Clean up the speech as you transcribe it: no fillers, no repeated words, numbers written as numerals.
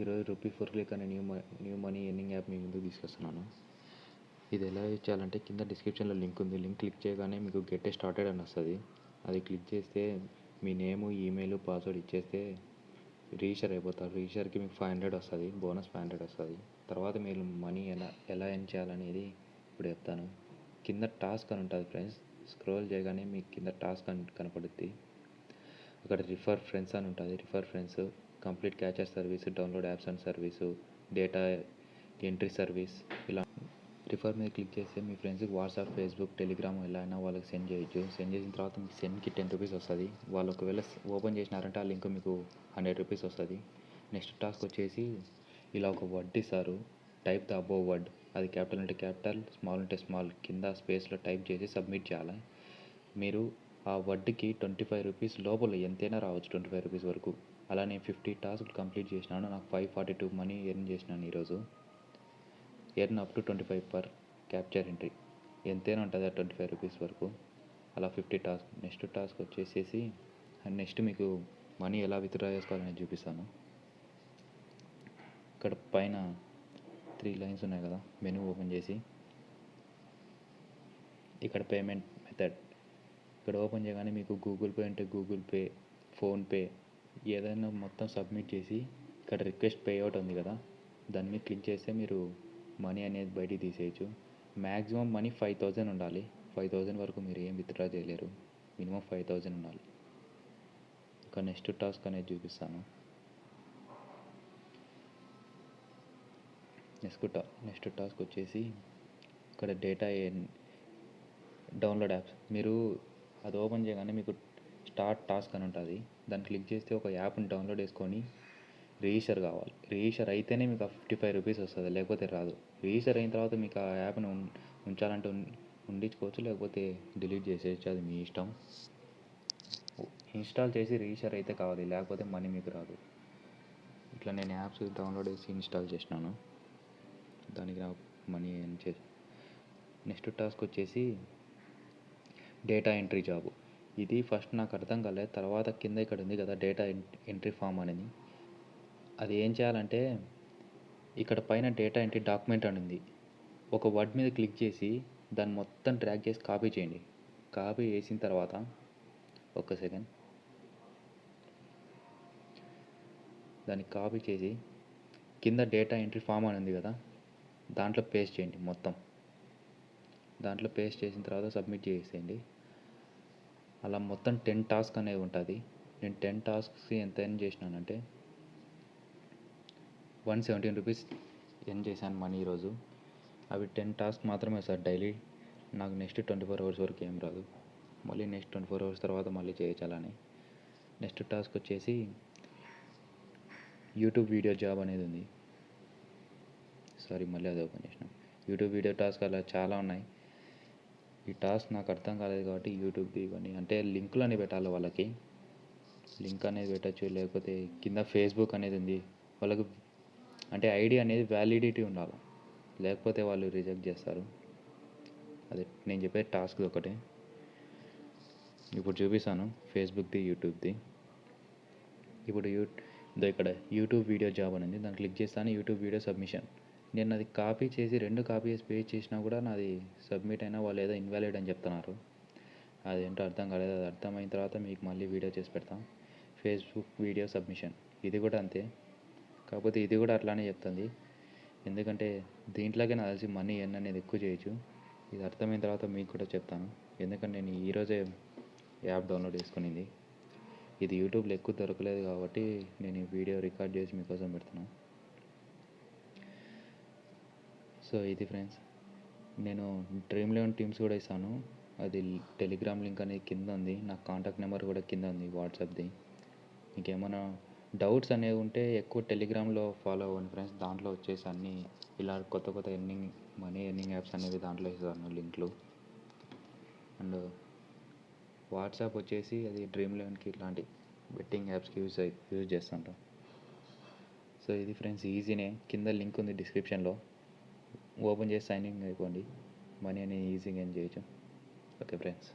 ఈరోజు rupee for click అనే new money earning app మీ ముందుకు తీసుకొస్తున్నాను. ఇది ఎలా యూజ్ చేయాలంటే కింద డిస్క్రిప్షన్లో లింక్ ఉంది. లింక్ క్లిక్ చేయగానే మీకు గెట్ స్టార్టెడ్ అని వస్తుంది. అది క్లిక్ చేస్తే మీ నేము, ఈమెయిల్, పాస్వర్డ్ ఇచ్చేస్తే రిజిస్టర్ అయిపోతారు. రిజిస్టర్కి మీకు 500 వస్తుంది, బోనస్ 500 వస్తుంది. తర్వాత మీరు మనీ ఎలా ఎర్న్ చేయాలనేది ఇప్పుడు చెప్తాను. కింద టాస్క్ అని ఉంటుంది ఫ్రెండ్స్. స్క్రోల్ చేయగానే మీకు కింద టాస్క్ అని కనపడుద్ది. అక్కడ రిఫర్ ఫ్రెండ్స్ అని ఉంటుంది. Refer friends, complete catcher service, download apps and service, data entry service, ఇలా రిఫర్ మీద క్లిక్ చేస్తే మీ ఫ్రెండ్స్కి వాట్సాప్, ఫేస్బుక్, టెలిగ్రామ్ ఎలా అయినా వాళ్ళకి సెండ్ చేయొచ్చు. సెండ్ చేసిన తర్వాత మీకు సెండ్కి 10 రూపీస్ వస్తుంది. వాళ్ళు ఒకవేళ ఓపెన్ చేసినారంటే ఆ లింక్ మీకు 100 రూపీస్ వస్తుంది. నెక్స్ట్ టాస్క్ వచ్చేసి ఇలా ఒక వర్డ్ ఇస్తారు. Type the above word. అది క్యాపిటల్ అంటే క్యాపిటల్, స్మాల్ అంటే స్మాల్, కింద స్పేస్లో టైప్ చేసి సబ్మిట్ చేయాలి. మీరు ఆ వర్డ్కి 25 రూపీస్ లోపల ఎంతైనా రావచ్చు, 25 రూపీస్ వరకు. అలా నేను 50 టాస్క్లు కంప్లీట్ చేసినాను. నాకు 542 మనీ ఎర్న్ చేసినాను ఈరోజు. Earn up to 25 per capture entry, ఎంతైనా ఉంటుంది ఆ 25 రూపీస్ వరకు. అలా 50 టాస్క్. నెక్స్ట్ టాస్క్ వచ్చేసేసి నెక్స్ట్ మీకు మనీ ఎలా విత్డ్రా చేసుకోవాలని చూపిస్తాను. ఇక్కడ పైన 3 లైన్స్ ఉన్నాయి కదా, మెనూ ఓపెన్ చేసి ఇక్కడ పేమెంట్ మెథడ్ ఇక్కడ ఓపెన్ చేయగానే మీకు గూగుల్ పే అంటే గూగుల్ పే, ఫోన్పే ఏదైనా మొత్తం సబ్మిట్ చేసి ఇక్కడ రిక్వెస్ట్ పే అవుట్ ఉంది కదా, దాని మీద క్లిక్ చేస్తే మీరు మనీ అనేది బయటికి తీసేయచ్చు. మ్యాక్సిమం మనీ 5000 ఉండాలి. 5000 వరకు మీరు ఏం విత్డ్రా చేయలేరు. మినిమం 5000 ఉండాలి. ఇక నెక్స్ట్ టాస్క్ అనేది చూపిస్తాను. నెక్స్ట్ టాస్క్ వచ్చేసి ఇక్కడ డేటా డౌన్లోడ్ యాప్స్. మీరు అది ఓపెన్ చేయగానే మీకు స్టార్ట్ టాస్క్ అని ఉంటుంది. దాన్ని క్లిక్ చేస్తే ఒక యాప్ని డౌన్లోడ్ చేసుకొని రిజిస్టర్ కావాలి. రిజిస్టర్ అయితేనే మీకు ఆ 55 రూపీస్ వస్తుంది, లేకపోతే రాదు. రిజిస్టర్ అయిన తర్వాత మీకు ఆ యాప్ని ఉంచాలంటే ఉండించుకోవచ్చు, లేకపోతే డిలీట్ చేసేయచ్చు, అది మీ ఇష్టం. ఇన్స్టాల్ చేసి రిజిస్టర్ అయితే కావాలి, లేకపోతే మనీ మీకు రాదు. ఇట్లా నేను యాప్స్ డౌన్లోడ్ చేసి ఇన్స్టాల్ చేసినాను. దానికి నాకు మనీ ఎర్న్ చేసి. నెక్స్ట్ టాస్క్ వచ్చేసి డేటా ఎంట్రీ జాబ్. ఇది ఫస్ట్ నాకు అర్థం కాలేదు. తర్వాత కింద ఇక్కడ ఉంది కదా డేటా ఎంట్రీ ఫామ్ అనేది, అది ఏం చేయాలంటే ఇక్కడ పైన డేటా ఎంట్రీ డాక్యుమెంట్ అని ఉంది. ఒక వర్డ్ మీద క్లిక్ చేసి దాన్ని మొత్తం డ్రాగ్ చేసి కాపీ చేయండి. కాపీ చేసిన తర్వాత ఒక్క సెకండ్, దాన్ని కాపీ చేసి కింద డేటా ఎంట్రీ ఫామ్ అని ఉంది కదా, దాంట్లో పేస్ట్ చేయండి. మొత్తం దాంట్లో పేస్ట్ చేసిన తర్వాత సబ్మిట్ చేసేయండి. అలా మొత్తం 10 టాస్క్ అనేది ఉంటుంది. నేను 10 టాస్క్స్ ఎంత ఎర్న్ చేసినానంటే 117 రూపీస్ ఎర్న్ చేశాను మనీ ఈరోజు. అవి 10 టాస్క్ మాత్రమే సార్ డైలీ. నాకు నెక్స్ట్ 24 అవర్స్ వరకు ఏం రాదు. మళ్ళీ నెక్స్ట్ 24 అవర్స్ తర్వాత మళ్ళీ చేయించాలని. నెక్స్ట్ టాస్క్ వచ్చేసి యూట్యూబ్ వీడియో జాబ్ అనేది ఉంది. మళ్ళీ అది ఓపెన్ చేసినాం. యూట్యూబ్ వీడియో టాస్క్ అలా చాలా ఉన్నాయి. ఈ టాస్క్ నాకు అర్థం కాలేదు కాబట్టి యూట్యూబ్ది ఇవన్నీ అంటే లింకులు అనేవి పెట్టాలి. వాళ్ళకి లింక్ అనేది పెట్టచ్చు, లేకపోతే కింద ఫేస్బుక్ అనేది ఉంది. వాళ్ళకు అంటే ఐడి అనేది వ్యాలిడిటీ ఉండాలి, లేకపోతే వాళ్ళు రిజెక్ట్ చేస్తారు. అదే నేను చెప్పే టాస్క్ ఒకటే. ఇప్పుడు చూపిస్తాను ఫేస్బుక్ది, యూట్యూబ్ది. ఇప్పుడు ఇక్కడ యూట్యూబ్ వీడియో జాబ్ అనేది దాన్ని క్లిక్ చేస్తాను. YouTube video submission. నేను అది కాపీ చేసి 2 కాపీ చేసి పేస్ట్ చేసినా కూడా నాది సబ్మిట్ అయినా వాళ్ళు ఏదో ఇన్వాలిడ్ అని చెప్తున్నారు. అదేంటో అర్థం కాలేదు. అది అర్థమైన తర్వాత మీకు మళ్ళీ వీడియో చేసి పెడతాం. ఫేస్బుక్ వీడియో సబ్మిషన్ ఇది కూడా అంతే, కాకపోతే ఇది కూడా అట్లానే చెప్తుంది. ఎందుకంటే దీంట్లోకే నాకు తెలిసి మనీ ఎర్న్ అనేది ఎక్కువ చేయొచ్చు. ఇది అర్థమైన తర్వాత మీకు కూడా చెప్తాను. ఎందుకంటే నేను ఈరోజే యాప్ డౌన్లోడ్ చేసుకునింది. ఇది యూట్యూబ్లో ఎక్కువ దొరకలేదు కాబట్టి నేను ఈ వీడియో రికార్డ్ చేసి మీకోసం పెడుతున్నాను. సో ఇది ఫ్రెండ్స్, నేను Dream11 టీమ్స్ కూడా ఇస్తాను. అది టెలిగ్రామ్ లింక్ అనేది కింద ఉంది. నా కాంటాక్ట్ నెంబర్ కూడా కింద ఉంది, వాట్సాప్ది. మీకు ఏమైనా డౌట్స్ అనేవి ఉంటే ఎక్కువ టెలిగ్రామ్లో ఫాలో అవ్వండి ఫ్రెండ్స్. దాంట్లో వచ్చేసి అన్నీ ఇలా కొత్త మనీ ఎర్నింగ్ యాప్స్ అనేవి దాంట్లో ఇస్తాను లింక్లు. అండ్ వాట్సాప్ వచ్చేసి అది Dream11కి ఇట్లాంటి బెట్టింగ్ యాప్స్కి యూజ్ చేస్తుంటాం. సో ఇది ఫ్రెండ్స్, ఈజీనే. కింద లింక్ ఉంది డిస్క్రిప్షన్లో, ఓపెన్ చేసి సైన్ ఇన్ అయిపోండి. మనీ అనేది ఈజీగా ఎర్న్ చేయొచ్చు. Okay friends.